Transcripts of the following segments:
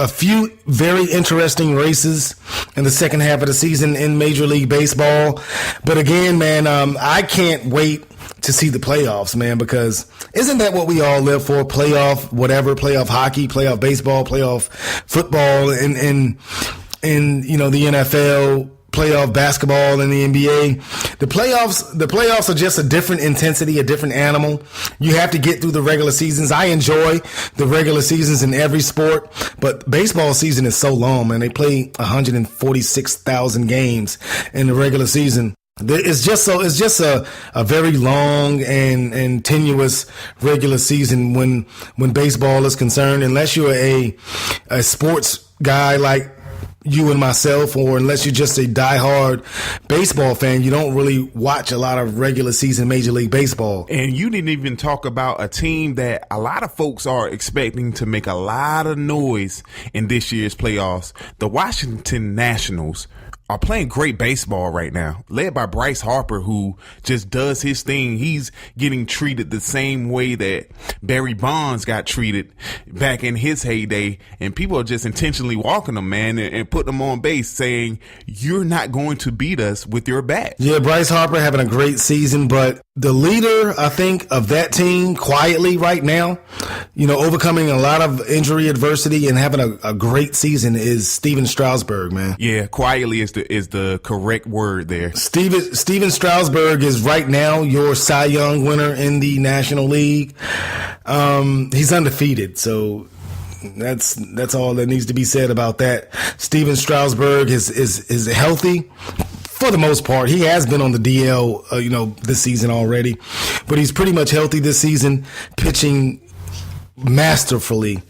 a few very interesting races in the second half of the season in Major League Baseball. But again, man, I can't wait to see the playoffs, man, because isn't that what we all live for? Playoff, whatever, playoff hockey, playoff baseball, playoff football, and you know, the NFL, playoff basketball in the NBA. The playoffs are just a different intensity, a different animal. You have to get through the regular seasons. I enjoy the regular seasons in every sport, but baseball season is so long, man. They play 146,000 games in the regular season. It's just a very long and tenuous regular season when baseball is concerned. Unless you're a sports guy like you and myself, or unless you're just a diehard baseball fan, you don't really watch a lot of regular season Major League Baseball. And you didn't even talk about a team that a lot of folks are expecting to make a lot of noise in this year's playoffs. The Washington Nationals are playing great baseball right now, led by Bryce Harper, who just does his thing. He's getting treated the same way that Barry Bonds got treated back in his heyday, and people are just intentionally walking him, man, and putting him on base, saying, you're not going to beat us with your bat. Yeah, Bryce Harper having a great season, but the leader, I think, of that team quietly right now, you know, overcoming a lot of injury adversity and having a great season is Steven Strasburg, man. Yeah, quietly is the correct word there. Steven Strasburg is right now your Cy Young winner in the National League. He's undefeated, so that's all that needs to be said about that. Steven Strasburg is healthy. For the most part, he has been on the DL, this season already, but he's pretty much healthy this season, pitching masterfully.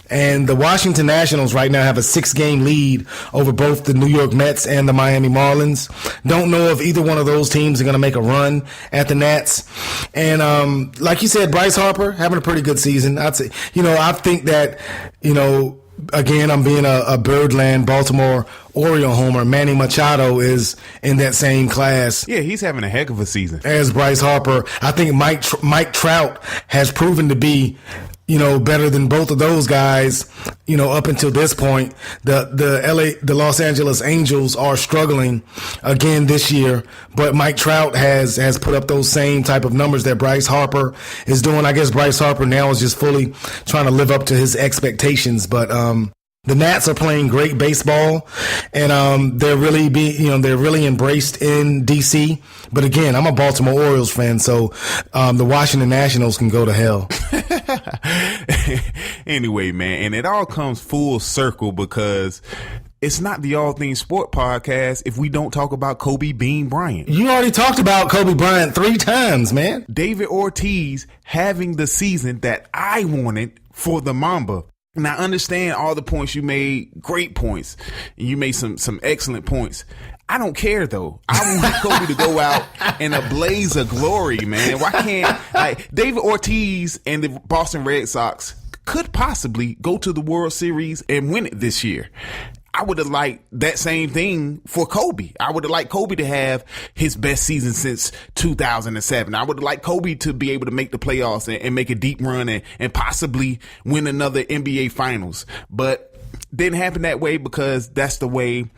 And the Washington Nationals right now have a 6-game lead over both the New York Mets and the Miami Marlins. Don't know if either one of those teams are going to make a run at the Nats. And like you said, Bryce Harper having a pretty good season. I'd say, I think that, again, I'm being a Birdland Baltimore Oriole homer. Manny Machado is in that same class. Yeah, he's having a heck of a season. As Bryce Harper. I think Mike Trout has proven to be, better than both of those guys, up until this point. The Los Angeles Angels are struggling again this year, but Mike Trout has put up those same type of numbers that Bryce Harper is doing. I guess Bryce Harper now is just fully trying to live up to his expectations, but the Nats are playing great baseball, and they're really embraced in DC. But again, I'm a Baltimore Orioles fan, so the Washington Nationals can go to hell. Anyway, man, and it all comes full circle because it's not the All Things Sport podcast if we don't talk about Kobe Bean Bryant. You already talked about Kobe Bryant 3 times, man. David Ortiz having the season that I wanted for the Mamba. And I understand all the points you made, great points, and you made some excellent points. I don't care, though. I want Kobe to go out in a blaze of glory, man. Why can't David Ortiz and the Boston Red Sox could possibly go to the World Series and win it this year? I would have liked that same thing for Kobe. I would have liked Kobe to have his best season since 2007. I would have liked Kobe to be able to make the playoffs and make a deep run and possibly win another NBA Finals. But didn't happen that way because that's the way,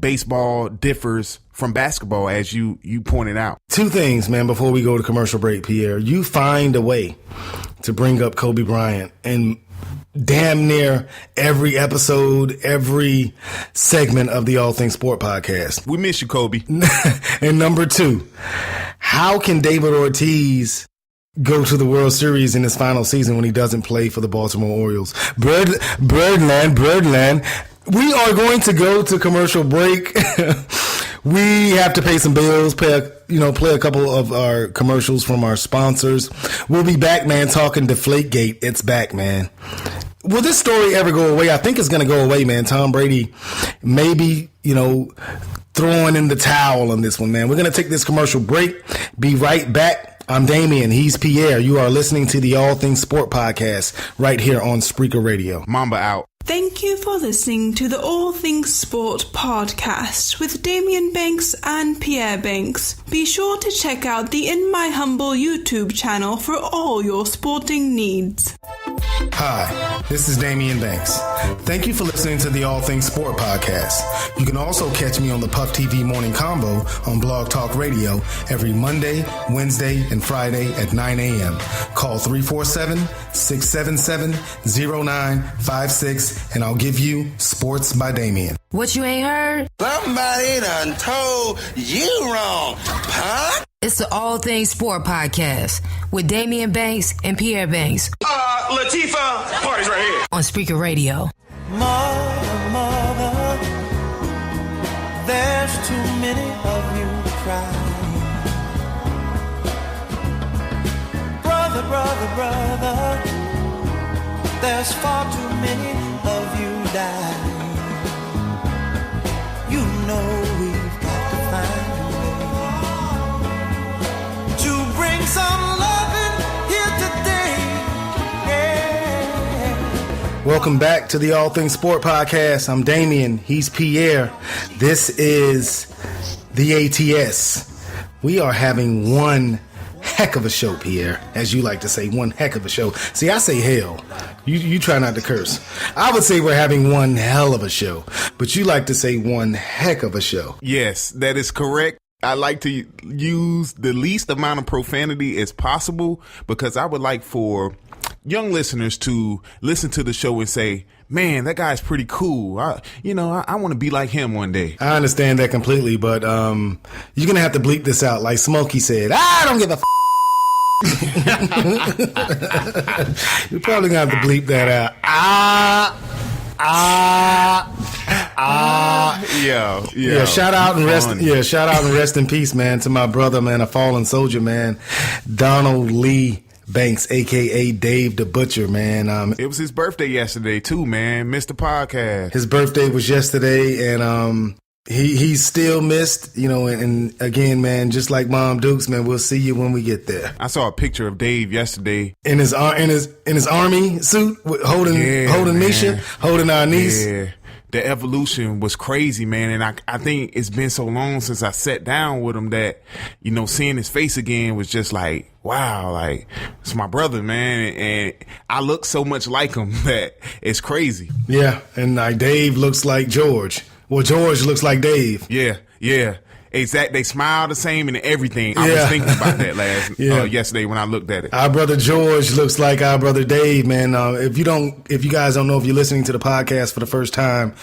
baseball differs from basketball, as you pointed out. 2 things, man, before we go to commercial break, Pierre. You find a way to bring up Kobe Bryant, and damn near every episode, every segment of the All Things Sport podcast. We miss you, Kobe. And number 2, how can David Ortiz go to the World Series in his final season when he doesn't play for the Baltimore Orioles? Birdland. We are going to go to commercial break. We have to pay some bills, play a couple of our commercials from our sponsors. We'll be back, man, talking Deflategate. It's back, man. Will this story ever go away? I think it's going to go away, man. Tom Brady maybe, throwing in the towel on this one, man. We're going to take this commercial break. Be right back. I'm Damian. He's Pierre. You are listening to the All Things Sport podcast right here on Spreaker Radio. Mamba out. Thank you for listening to the All Things Sport podcast with Damian Banks and Pierre Banks. Be sure to check out the In My Humble YouTube channel for all your sporting needs. Hi, this is Damian Banks. Thank you for listening to the All Things Sport podcast. You can also catch me on the Puff TV Morning Combo on Blog Talk Radio every Monday, Wednesday, and Friday at 9 a.m. Call 347-677-0956 and I'll give you Sports by Damian. What you ain't heard? Somebody done told you wrong, punk. It's the All Things Sport podcast with Damian Banks and Pierre Banks. Latifah, party's right here. On Speaker Radio. Mother, there's too many of you crying. Brother, there's far too many of you dying. You know we've got to find a way to bring some loving here today. Yeah. Welcome back to the All Things Sport podcast. I'm Damian. He's Pierre. This is the ATS. We are having one heck of a show, Pierre, as you like to say, one heck of a show. See, I say hell. You try not to curse. I would say we're having one hell of a show, but you like to say one heck of a show. Yes, that is correct. I like to use the least amount of profanity as possible because I would like for young listeners to listen to the show and say, man, that guy's pretty cool. I want to be like him one day. I understand that completely, but you're going to have to bleep this out. Like Smokey said, I don't give a You're probably going to have to bleep that out. Yeah. Shout out and rest. Yeah, shout out and rest in peace, man, to my brother, man, a fallen soldier, man, Donald Lee Banks, aka Dave the Butcher, man. It was his birthday yesterday too, man. Missed the podcast. His birthday was yesterday, and he's still missed, and again, man, just like Mom Dukes, man, we'll see you when we get there. I saw a picture of Dave yesterday in his army suit, holding Misha, holding our niece. Yeah. The evolution was crazy, man. And I think it's been so long since I sat down with him that, seeing his face again was just like, wow, like, it's my brother, man. And I look so much like him that it's crazy. Yeah. And like Dave looks like George. Well, George looks like Dave. Yeah. Exactly. They smile the same and everything. I was thinking about that yesterday when I looked at it. Our brother George looks like our brother Dave, man. If you guys don't know, if you're listening to the podcast for the first time,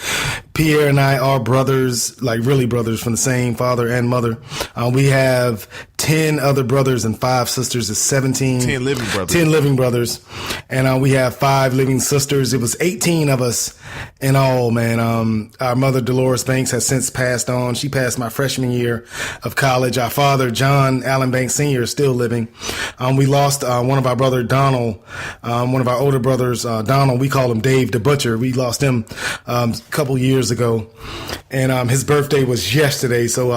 Pierre and I are brothers, like really brothers from the same father and mother. We have 10 other brothers and 5 sisters. It's 17. 10 living brothers. 10 living brothers. And we have 5 living sisters. It was 18 of us in all, man. Our mother, Dolores Banks, has since passed on. She passed my freshman year of college. Our father, John Allen Banks Sr., is still living. We lost one of our brother, Donald, one of our older brothers, Donald. We call him Dave the Butcher. We lost him a couple years ago. And his birthday was yesterday. So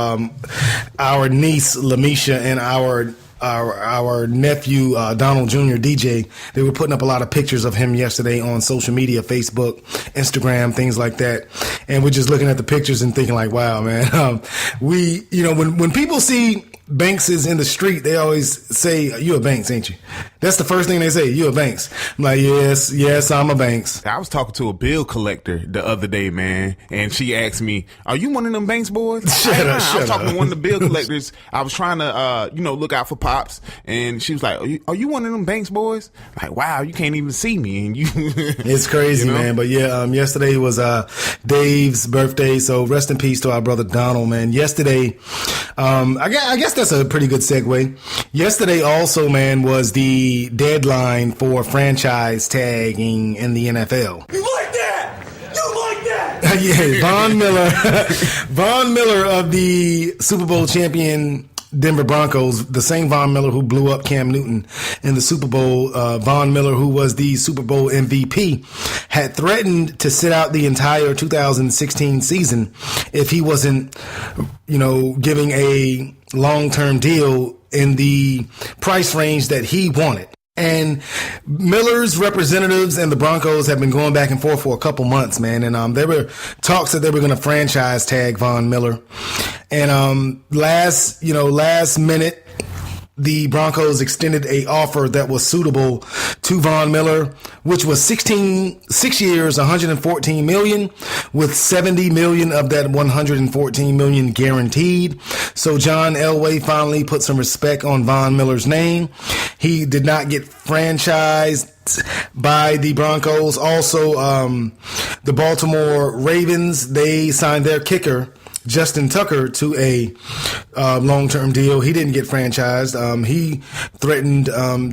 our niece, Lamisha, and our nephew, Donald Jr., DJ, they were putting up a lot of pictures of him yesterday on social media, Facebook, Instagram, things like that. And we're just looking at the pictures and thinking like, wow, man. When people see Banks is in the street, they always say, you a Banks, ain't you? That's the first thing they say, you a Banks. I'm like, yes, I'm a Banks. I was talking to a bill collector the other day, man, and she asked me, are you one of them Banks boys? Shut up. I was talking to one of the bill collectors. I was trying to, look out for Pops, and she was like, are you one of them Banks boys? I'm like, wow, you can't even see me. And you, it's crazy, man. But yeah, yesterday was Dave's birthday, so rest in peace to our brother Donald, man. Yesterday, I guess that's a pretty good segue. Yesterday also, man, was the deadline for franchise tagging in the NFL. You like that? Yeah, Von Miller of the Super Bowl champion Denver Broncos, the same Von Miller who blew up Cam Newton in the Super Bowl, Von Miller, who was the Super Bowl MVP, had threatened to sit out the entire 2016 season if he wasn't, giving a long-term deal in the price range that he wanted. And Miller's representatives and the Broncos have been going back and forth for a couple months, man. And there were talks that they were going to franchise tag Von Miller. And last minute, the Broncos extended a offer that was suitable to Von Miller, which was 6 years, $114 million, with $70 million of that $114 million guaranteed. So John Elway finally put some respect on Von Miller's name. He did not get franchised by the Broncos. Also, the Baltimore Ravens, they signed their kicker, Justin Tucker, to a long-term deal. He didn't get franchised. He threatened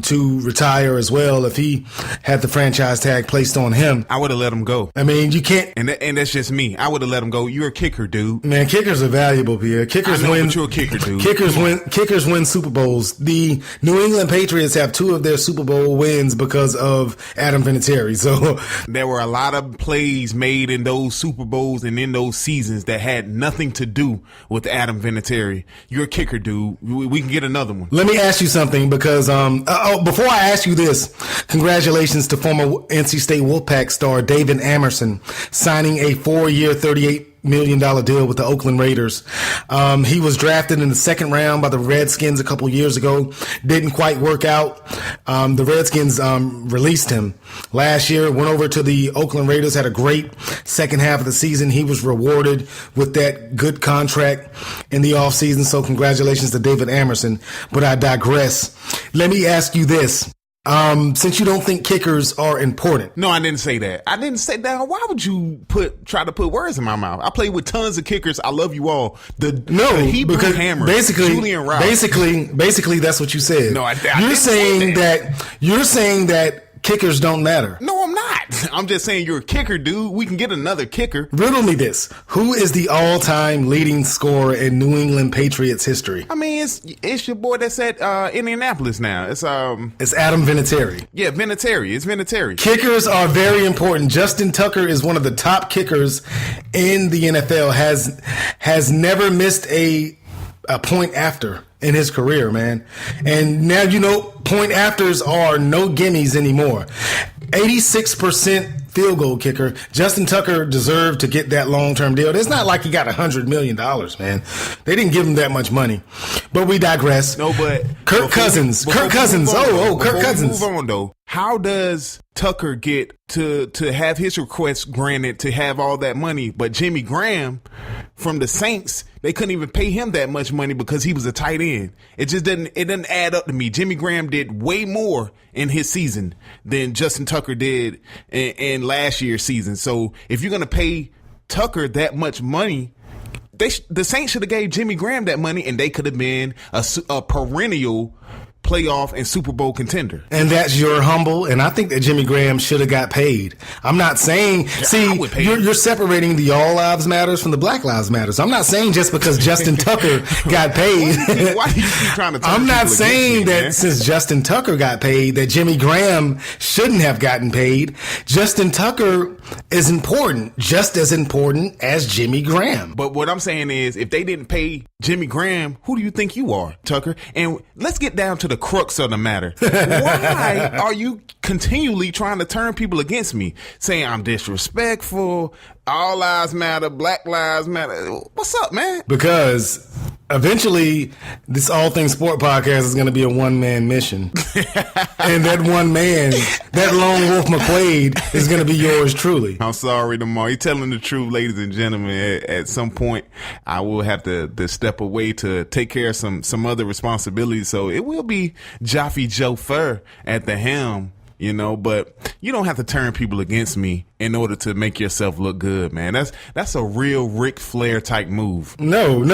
to retire as well if he had the franchise tag placed on him. I would have let him go. I mean, you can't. And that's just me. I would have let him go. You're a kicker, dude. Man, kickers are valuable, Pierre. Kickers win. But you're a kicker, dude. Kickers win Super Bowls. The New England Patriots have 2 of their Super Bowl wins because of Adam Vinatieri. So there were a lot of plays made in those Super Bowls and in those seasons that had nothing to do with Adam Vinatieri. You're a kicker, dude. We can get another one. Let me ask you something, because before I ask you this, congratulations to former NC State Wolfpack star David Amerson signing a 4-year, $38 million deal with the Oakland Raiders. He was drafted in the 2nd round by the Redskins a couple years ago. Didn't quite work out. The Redskins released him last year, went over to the Oakland Raiders, had a great second half of the season. He was rewarded with that good contract in the offseason. So congratulations to David Amerson. But I digress. Let me ask you this. Since you don't think kickers are important. No, I didn't say that. I didn't say that. Why would you try to put words in my mouth? I played with tons of kickers. I love you all. The Hebrew Hammer, Julian Rouse. Basically, that's what you said. No, you're saying that kickers don't matter. No, I'm not. I'm just saying you're a kicker, dude. We can get another kicker. Riddle me this. Who is the all-time leading scorer in New England Patriots history? I mean, it's your boy that's at Indianapolis now. It's Adam Vinatieri. Yeah, Vinatieri. It's Vinatieri. Kickers are very important. Justin Tucker is one of the top kickers in the NFL. Has never missed a point after in his career, man. And now, point afters are no gimmies anymore. 86% field goal kicker. Justin Tucker deserved to get that long-term deal. It's not like he got $100 million, man. They didn't give him that much money. But we digress. No, but Kirk Cousins. Kirk Cousins. Move on, though. How does Tucker get to have his request granted to have all that money, but Jimmy Graham from the Saints, they couldn't even pay him that much money because he was a tight end? It just doesn't add up to me. Jimmy Graham did way more in his season than Justin Tucker did in last year's season. So if you're going to pay Tucker that much money, the Saints should have gave Jimmy Graham that money, and they could have been a perennial playoff and Super Bowl contender. And that's your humble, and I think that Jimmy Graham should have got paid. I'm not saying, you're separating the All Lives Matters from the Black Lives Matters. I'm not saying just because Justin Tucker got paid. Why do you keep trying to I'm not saying that since Justin Tucker got paid that Jimmy Graham shouldn't have gotten paid. Justin Tucker is important, just as important as Jimmy Graham. But what I'm saying is, if they didn't pay Jimmy Graham, who do you think you are, Tucker? And let's get down to the crux of the matter. Why are you continually trying to turn people against me, saying I'm disrespectful, all lives matter, Black Lives Matter? What's up, man? Because eventually this All Things Sport podcast is going to be a one-man mission. And that one man, that lone wolf McQuaid, is going to be yours truly. I'm sorry, Lamar. You're telling the truth, ladies and gentlemen. At some point, I will have to step away to take care of some other responsibilities. So it will be Jaffe Joe Fur at the helm. But you don't have to turn people against me in order to make yourself look good, man. That's a real Ric Flair type move. No.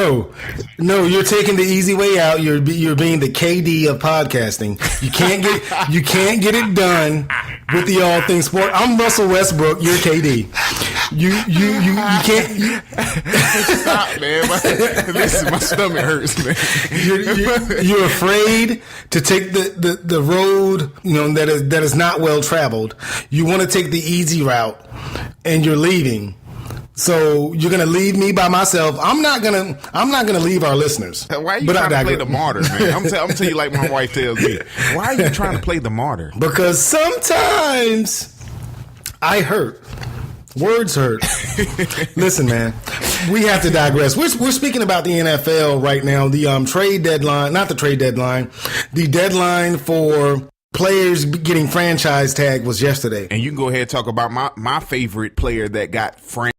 You're taking the easy way out. You're being the KD of podcasting. You can't get it done with the All Things Sport. I'm Russell Westbrook. You're KD. You can't. Stop, man. My stomach hurts, man. You're afraid to take the road, that is not well traveled. You want to take the easy route, and you're leaving. So you're gonna leave me by myself. I'm not gonna leave our listeners. Why are you trying to play the martyr, man? I'm telling you like my wife tells me. Why are you trying to play the martyr? Because sometimes I hurt. Words hurt. Listen, man. we have to digress. We're speaking about the NFL right now. The trade deadline, not the trade deadline, the deadline for players getting franchise tag was yesterday. And you can go ahead and talk about my favorite player that got franchise